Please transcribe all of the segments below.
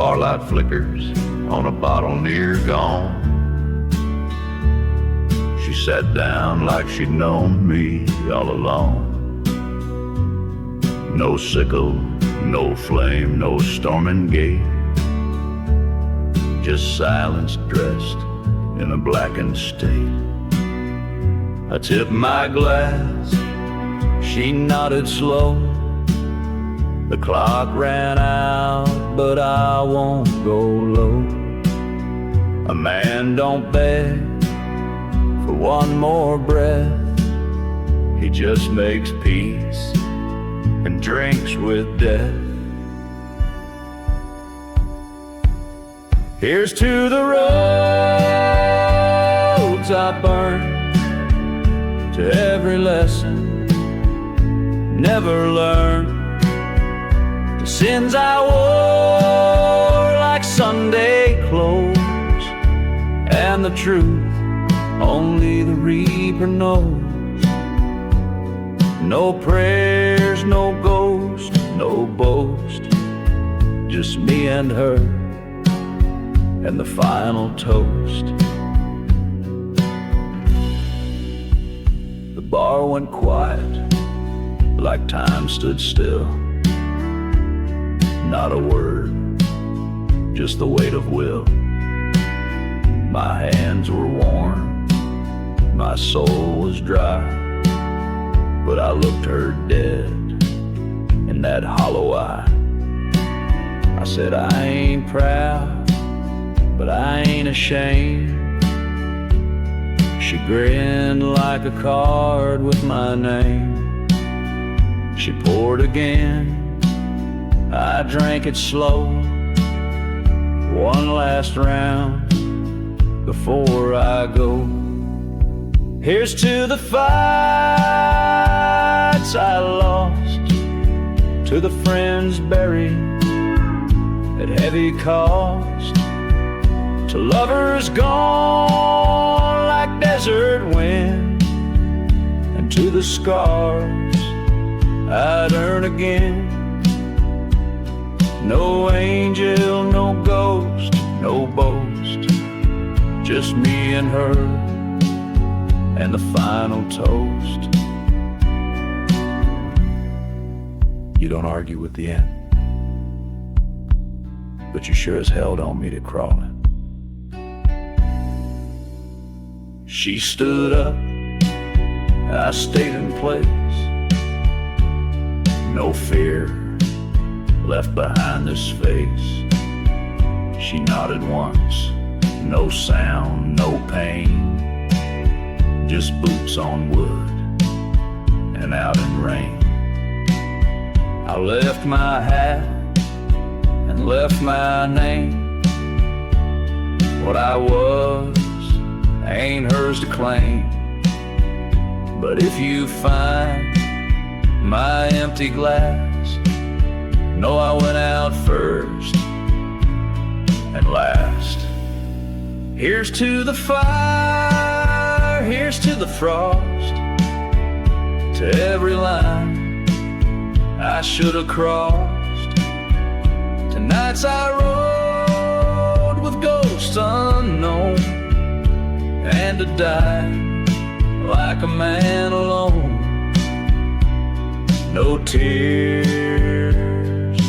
bar light flickers on a bottle near gone. She sat down like she'd known me all along. No sickle, no flame, no storming gate, just silence dressed in a blackened state. I tipped my glass, she nodded slow. The clock ran out, but I won't go low. A man don't beg for one more breath. He just makes peace and drinks with death. Here's to the roads I burned, to every lesson never learned, the sins I wore like Sunday clothes, and the truth only the reaper knows. No prayers, no ghost, no boast, just me and her and the final toast. The bar went quiet, like time stood still. Not a word, just the weight of will. My hands were warm, my soul was dry, but I looked her dead in that hollow eye. I said, I ain't proud, but I ain't ashamed. She grinned like a card with my name. She poured again, I drank it slow. One last round before I go. Here's to the fights I lost, to the friends buried at heavy cost, to lovers gone like desert wind, and to the scars I'd earn again. No angel, no ghost, no boast, just me and her and the final toast. You don't argue with the end, but you sure as hell don't meet it crawling. She stood up, I stayed in place. No fear left behind this face. She nodded once, no sound, no pain, just boots on wood and out in rain. I left my hat and left my name. What I was ain't hers to claim, but if you find my empty glass, know I went out first and last. Here's to the fire, here's to the frost, to every line I should have crossed, to nights I rode with ghosts unknown, and to die like a man alone. No tears,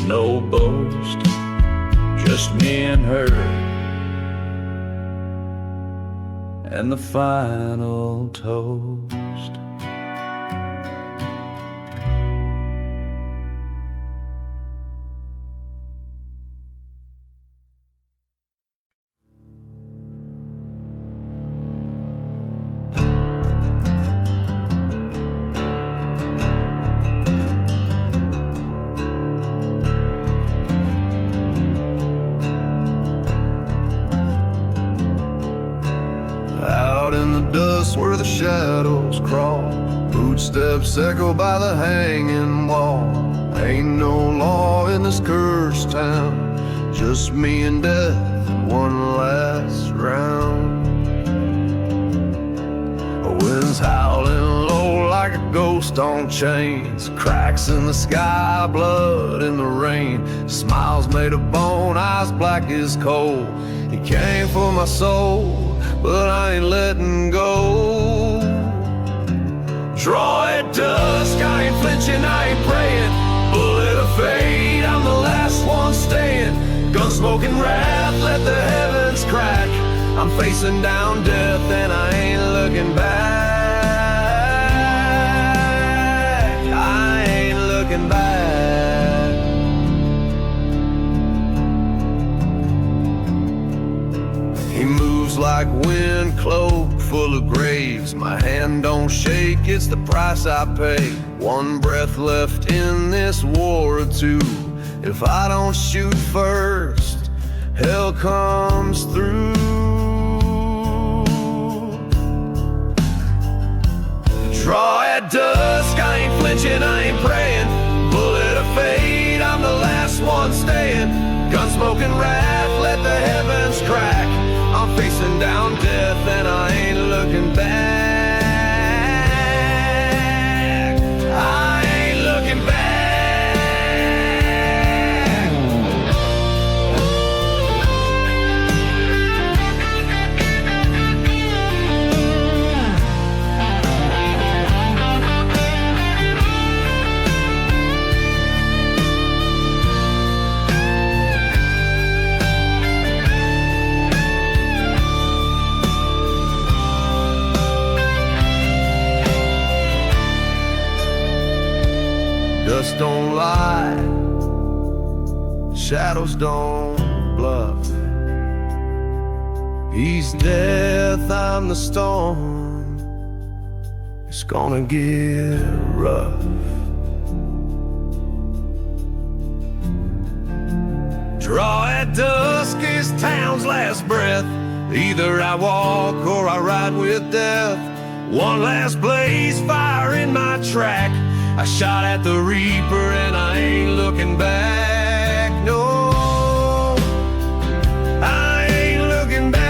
no boast, just me and her and the final toast. Dusk where the shadows crawl, footsteps echo by the hanging wall. Ain't no law in this cursed town, just me and death, one last round. The wind's howling low like a ghost ghost on chains, cracks in the sky, blood in the rain. Smiles made of bone, eyes black as coal. He came for my soul, but I ain't letting go. Draw at dusk, I ain't flinching, I ain't praying. Bullet of fate, I'm the last one staying. Gun smoking wrath, let the heavens crack. I'm facing down death and I ain't looking back. I ain't looking back. He moves like wind, cloak full of graves. My hand don't shake, it's the price I pay. One breath left in this war or two. If I don't shoot first, hell comes through. Draw at dusk, I ain't flinching, I ain't praying. Bullet of fate, I'm the last one staying. Gun smoking wrath, let the heavens crack. I'm facing down death and I ain't looking back. I ain't looking back. Dust don't lie, shadows don't bluff. He's death, I'm the storm. It's gonna get rough. Draw at dusk is town's last breath. Either I walk or I ride with death. One last blaze, fire in my track. I shot at the reaper and I ain't looking back, no, I ain't looking back.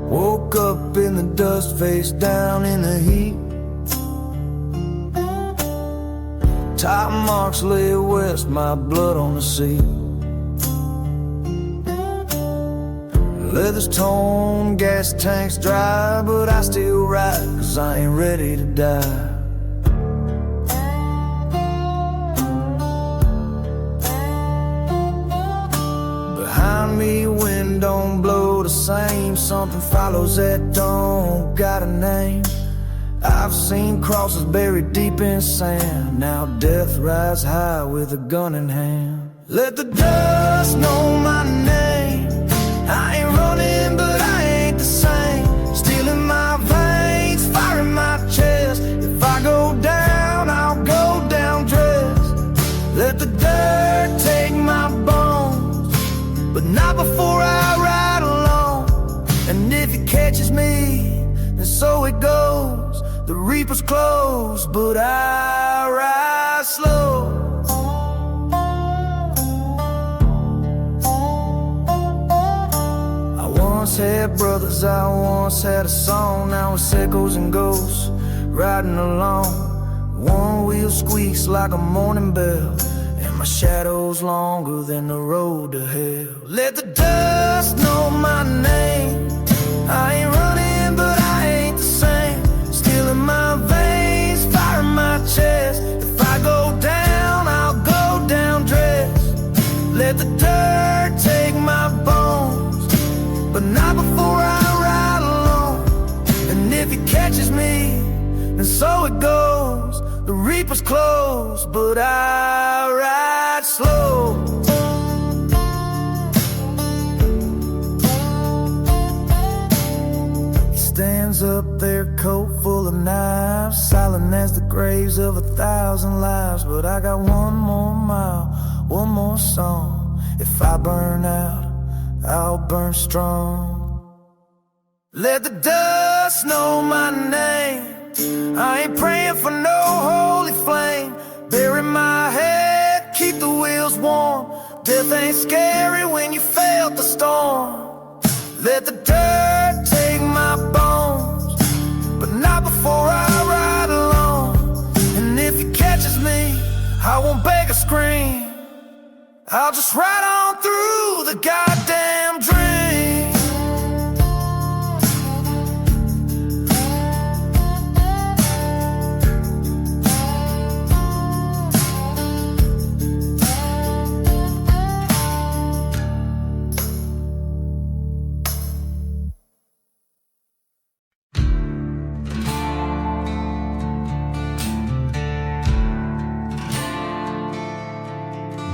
Woke up in the dust, face down in the heat. Top marks lay west, my blood on the seat. Leather's torn, gas tank's dry, but I still ride, 'cause I ain't ready to die. Behind me, wind don't blow the same. Something follows that don't got a name. I've seen crosses buried deep in sand. Now death rides high with a gun in hand. Let the dust know my name. I ain't running, but I ain't the same. Steel in my veins, fire in my chest. If I go down, I'll go down dressed. Let the dirt take my bones, but not before I ride alone. And if it catches me, then so it goes. The reaper's close, but I ride slow. I once had brothers, I once had a song. Now it's echoes and ghosts riding along. One wheel squeaks like a morning bell, and my shadow's longer than the road to hell. Let the dust know my name. I ain't running, but I ain't the same. Steel in my veins, fire in my chest. If I go down, I'll go down dressed. Let the dirt take my bones, but not before I ride. catches me, and so it goes. The reaper's close, but I ride slow. He stands up there, coat full of knives, silent as the graves of 1,000 lives. But I got one more mile, one more song. If I burn out, I'll burn strong. Let the dust know my name. I ain't praying for no holy flame. Bury my head, keep the wheels warm. Death ain't scary when you failed the storm. Let the dirt take my bones, but not before I ride alone. And if he catches me, I won't beg or scream. I'll just ride on through the goddamn dream.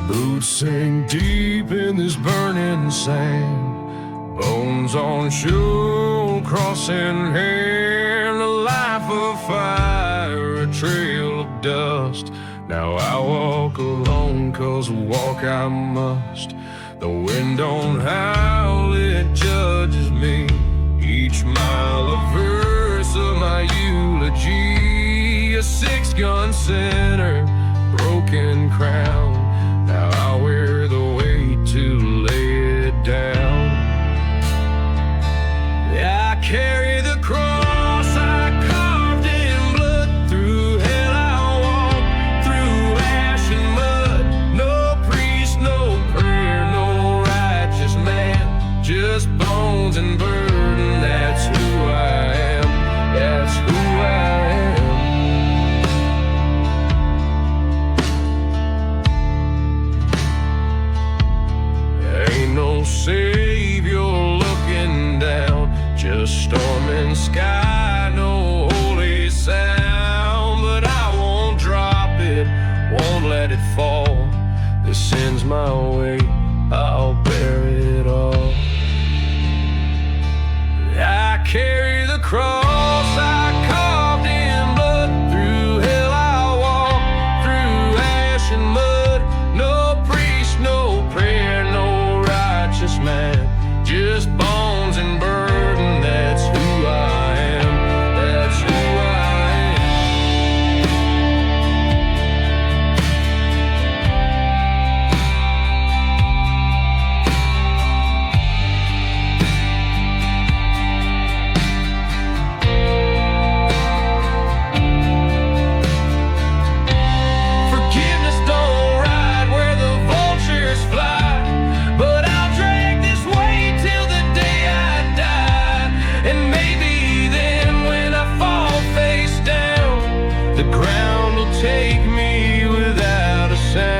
Boots sink deep in this burning sand, bones on shoe, cross in hand, a life of fire, a trail of dust. Now I walk alone, 'cause walk I must. The wind don't howl, it judges me. Each mile a verse of my eulogy, a 6-gun center, broken crown. Now I wear the weight to lay it down. I carry the cross I carved in blood. Through hell I walk, through ash and mud. No priest, no prayer, no righteous man, just bones and burden. That's who I am, that's who I am. No savior looking down, just storm and sky, no holy sound. But I won't drop it, won't let it fall. This sin's my way, I'll bear it all. I carry the cross I carved in blood. Through hell I walk, through ash and mud. No priest, no prayer, no man, just bones and burden. That's who I am, that's who I am. Forgiveness don't ride where the vultures fly, but I'll drag this weight till the day I die. And maybe then when I fall face down, the ground will take me without a sound.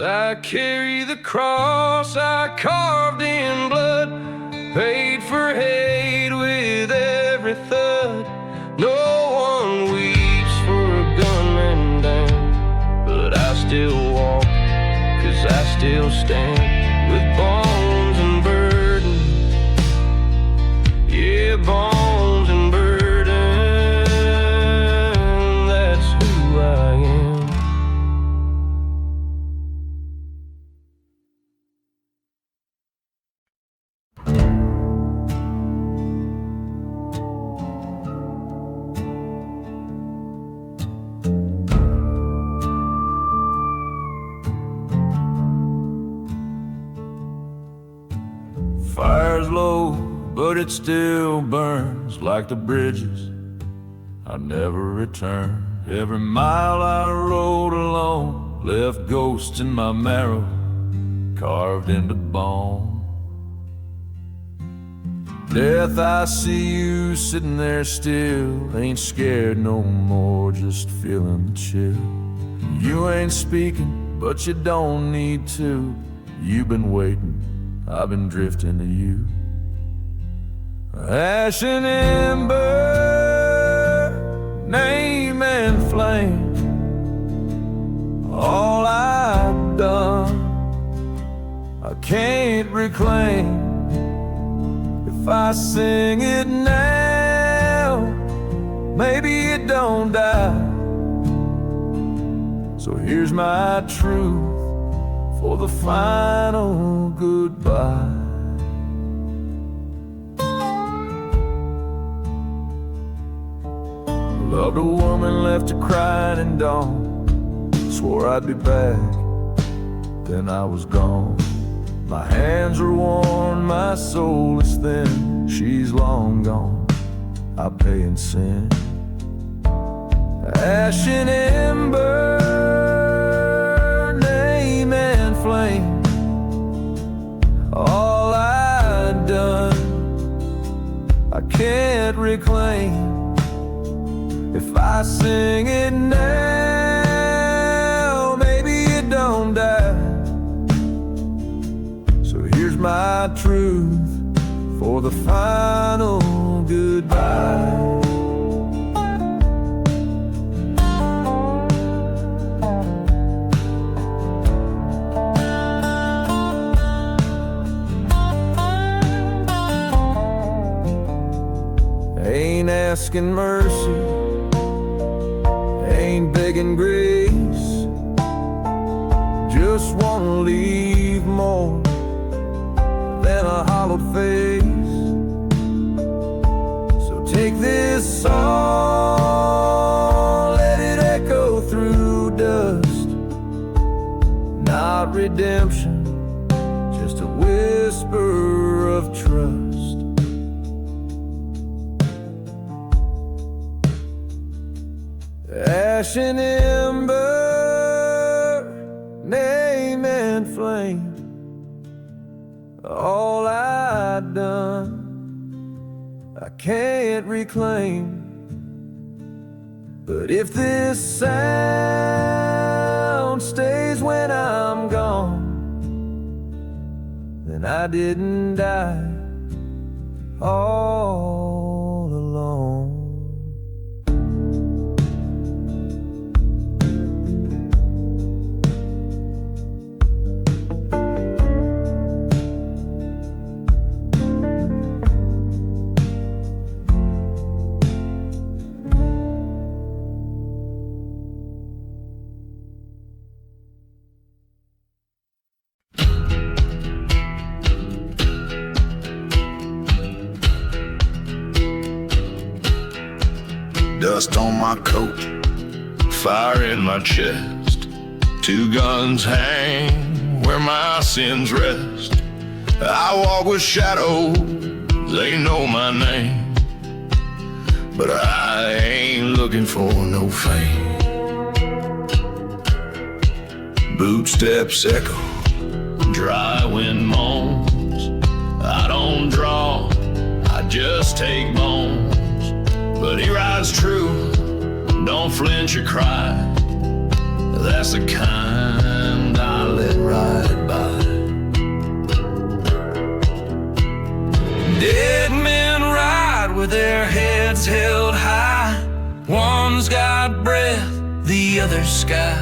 I carry the cross I carved in blood, paid for hate with every thud. No one weeps for a gunman down, but I still walk, 'cause I still stand. With bones and burden, yeah, bones and burden. That's who I am. Fire's low, but it still burns like the bridges I never returned. Every mile I rode alone left ghosts in my marrow, carved into bone. Death, I see you sitting there still, ain't scared no more, just feeling the chill. You ain't speaking, but you don't need to. You've been waiting, I've been drifting to you. Ash and ember, name and flame, all I've done I can't reclaim. If I sing it now, maybe it don't die. So here's my truth for the final goodbye. Loved a woman, left her crying in dawn. Swore I'd be back, then I was gone. My hands are worn, my soul is thin. She's long gone, I pay in sin. Ash and ember, name and flame, all I'd done I can't reclaim. If I sing it now, maybe it don't die. So here's my truth for the final goodbye. Ain't asking mercy, ain't begging grace, just wanna leave more than a hollowed face. So take this song, let it echo through dust. Not redemption, just a whisper of trust. Ash and ember, name and flame, all I'd done I can't reclaim. But if this sound stays when I'm gone, then I didn't die all alone. Dust on my coat, fire in my chest. Two guns hang where my sins rest. I walk with shadows, they know my name, but I ain't looking for no fame. Bootsteps echo, dry wind moans. I don't draw, I just take bones. But he rides true, don't flinch or cry. That's the kind I let ride by. Dead men ride with their heads held high. One's got breath, the other's sky.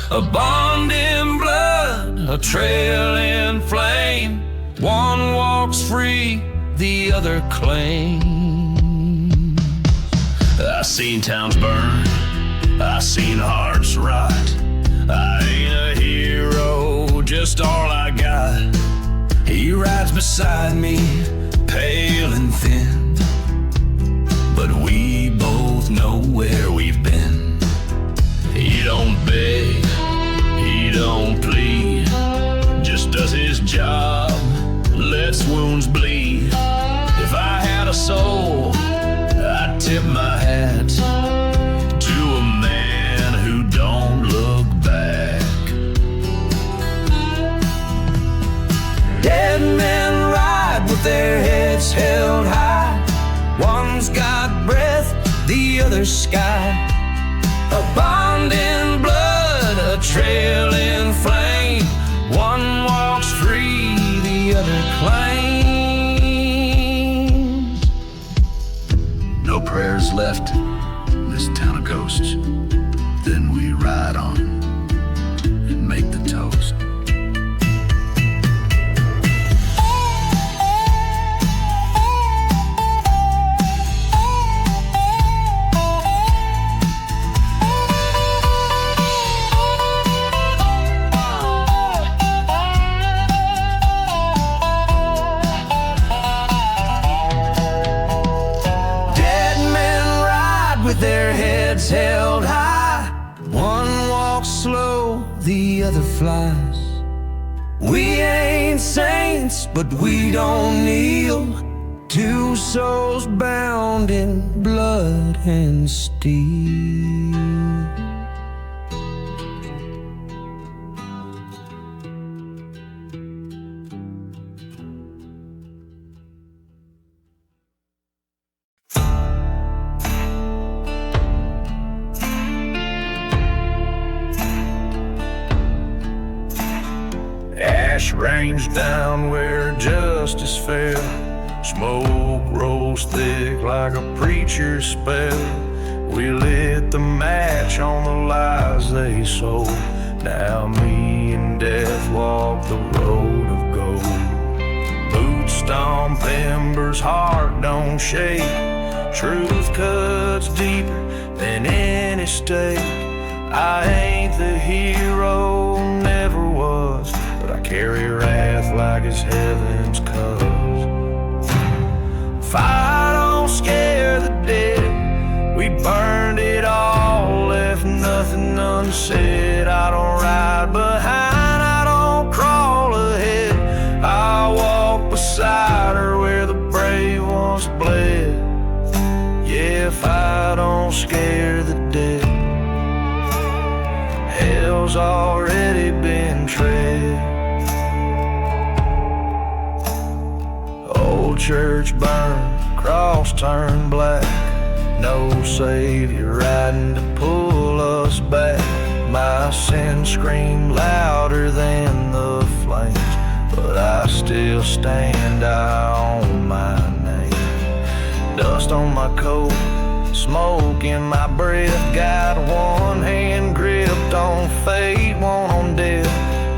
A bond in blood, a trail in flame. One walks free, the other claims. I seen towns burn, I seen hearts rot. I ain't a hero, just all I got. He rides beside me, pale and thin, but we both know where we've been. He don't beg, he don't plead, just does his job, lets wounds bleed. If I had a soul, I'd tip my hat to a man who don't look back. Dead men ride with their heads held high. One's got breath, the other's sky. A bond in blood, a trail in flame. One walks free, the other claims. is left in this town of ghosts, then we ride on and make the toast. Their heads held high, one walks slow, the other flies. We ain't saints, but we don't kneel. Two souls bound in blood and steel. Ash rains down where justice fell. Smoke rolls thick like a preacher's spell. We lit the match on the lies they sold. Now me and death walk the road of gold. Boots stomp Ember's heart don't shake. Truth cuts deeper than any stake. I ain't the hero, never was, but I carry wrath like it's heaven's cause. Fire don't scare the dead. We burned it all, left nothing unsaid. I don't ride behind, I don't crawl ahead. I walk beside her where the brave once bled. Yeah, fire don't scare the dead. Hell's already been tread. Old church burned, cross turned black. No savior riding to pull us back. My sin screamed louder than the flames, but I still stand, I own my name. Dust on my coat, smoke in my breath. Got one hand gripped on fate, one on death.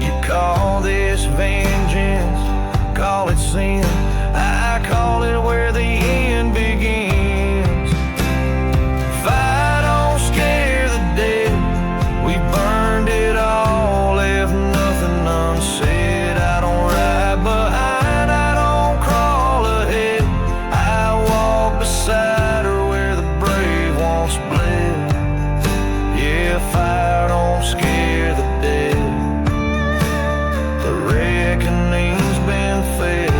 You call this vengeance, call it sin. I call it where the end begins. Fire don't scare the dead. We burned it all, left nothing unsaid. I don't ride behind, I don't crawl ahead. I walk beside her where the brave once bled. Yeah, fire don't scare the dead. The reckoning's been fed.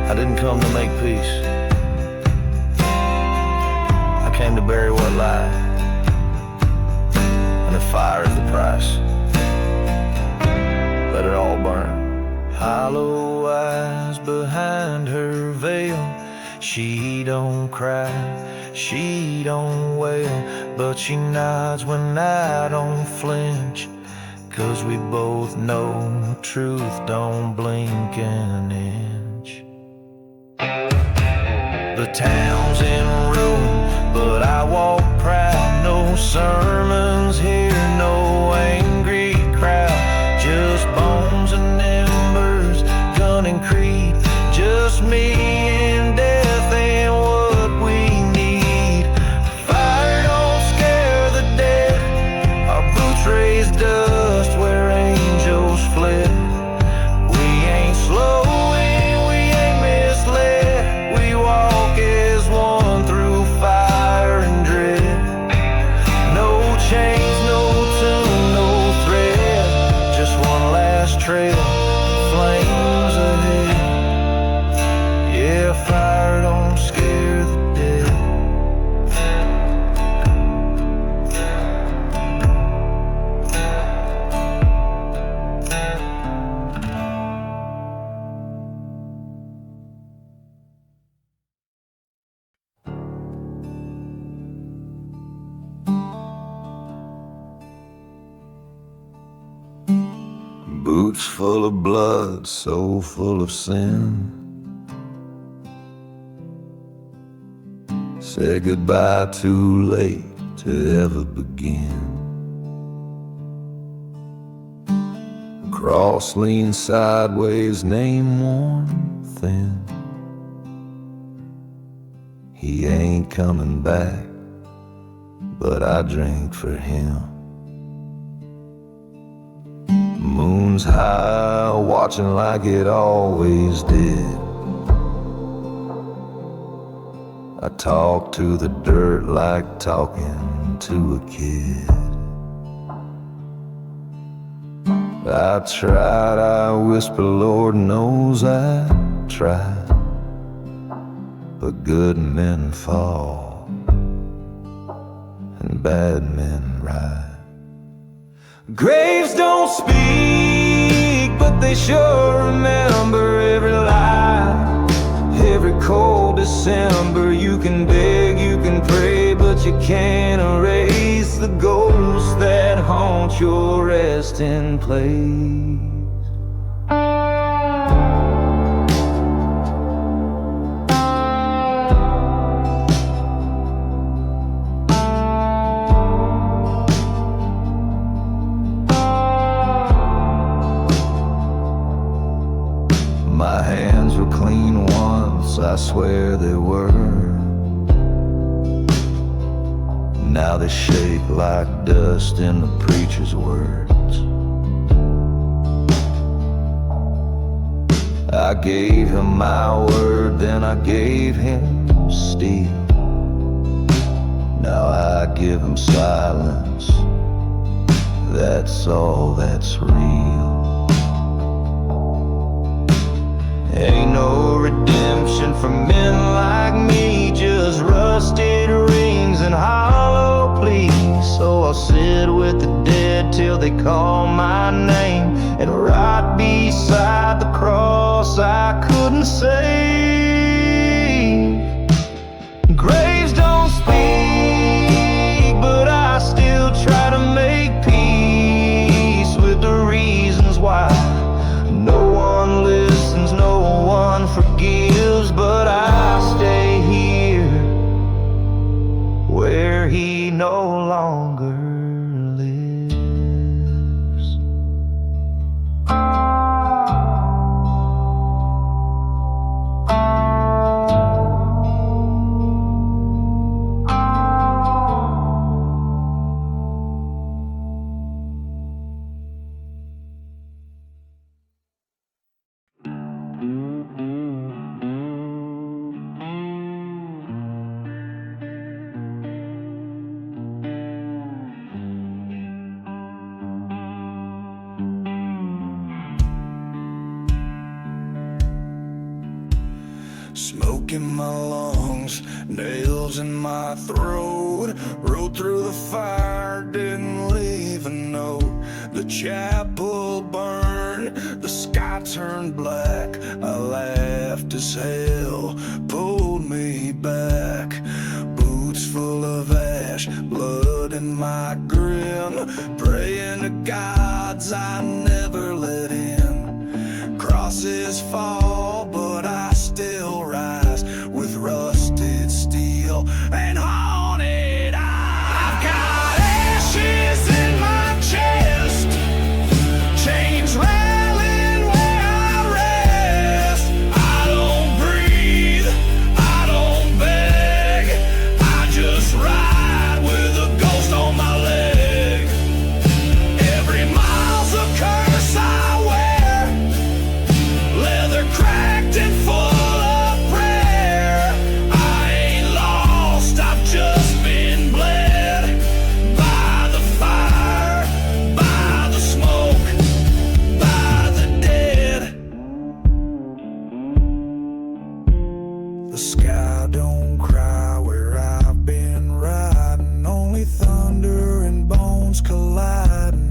I didn't come to make peace. I came to bury what lied. And if fire is the price, let it all burn. Hollow eyes behind her veil. She don't cry, she don't wail, but she nods when I don't flinch. 'Cause we both know truth don't blink an inch. The town's in ruin, but I walk proud. No sermons here, no angry crowd. Just bones and embers, gun and creed. Just me and death and what we need. Fire don't scare the dead. Our boots raise dust where angels fled. We ain't slow and we ain't misled. We walk as one through fire and dread. No chains, no tune, no thread. Just one last trail, flames ahead. Yeah, fire don't scare the dead. Boots full of blood, soul full of sin. Said goodbye too late to ever begin. Cross leans sideways, name worn thin. He ain't coming back, but I drink for him. Moon's high, watching like it always did. I talk to the dirt like talking to a kid. I tried, I whisper, Lord knows I tried, but good men fall and bad men ride. Graves don't speak, but they sure remember every lie. Every cold December, you can beg, you can pray, but you can't erase the ghosts that haunt your resting place. My hands were clean once, I swear they were. Now they shake like dust in the preacher's words. I gave him my word, then I gave him steel. Now I give him silence, that's all that's real. Ain't no redemption for men like me, just rusted rings and hollow pleas. So I'll sit with the dead till they call my name, and right beside the cross I couldn't save. Graves don't speak, but I still try to make peace with the reasons why. No one listens, no one forgives, but I stay here where he no longer lives. Smoke in my lungs, nails in my throat. Rode through the fire, didn't leave a note. The chapel burned, the sky turned black. I laughed as hell, pulled me back. Boots full of ash, blood in my grin. Praying to gods I never let in. Crosses fall, but I still rise with rusted steel and haunted eyes. I've got ashes in my chest, chains rattling where I rest. I don't breathe, I don't beg, I just ride with a ghost on my leg. Every mile's a curse I wear, leather cracked and full of prayer. I ain't lost, I've just been bled by the fire, by the smoke, by the dead. The sky don't cry where I've been riding, only thunder and bones colliding.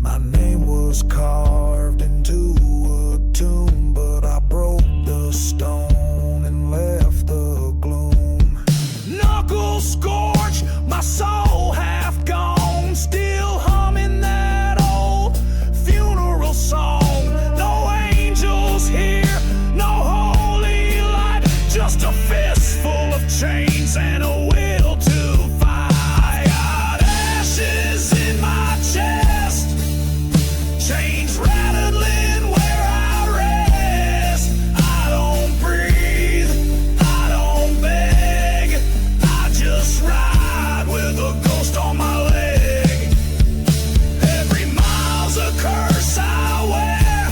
My name was carved into a tomb, but I broke the stone and left the gloom. Knuckles scorched, my soul half gone, still humming that old funeral song. No angels here, no holy light, just a fistful of chains. and a will to fight. Got ashes in my chest, chains rattling where I rest. I don't breathe, I don't beg, I just ride with a ghost on my leg. Every mile's a curse I wear,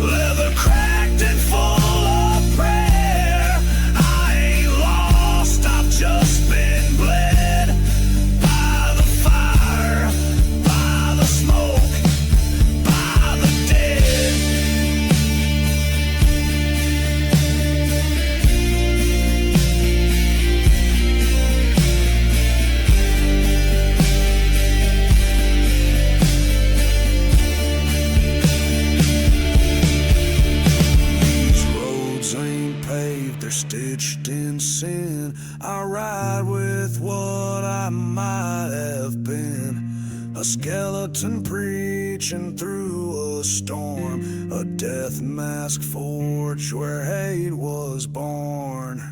leather cracked and full of prayer. I ain't lost, I've just been bled by the fire, by the smoke, by the dead. These roads ain't paved, they're stitched in sin. I ride with what I might have been, a skeleton preaching through a storm, a death mask forged where hate was born.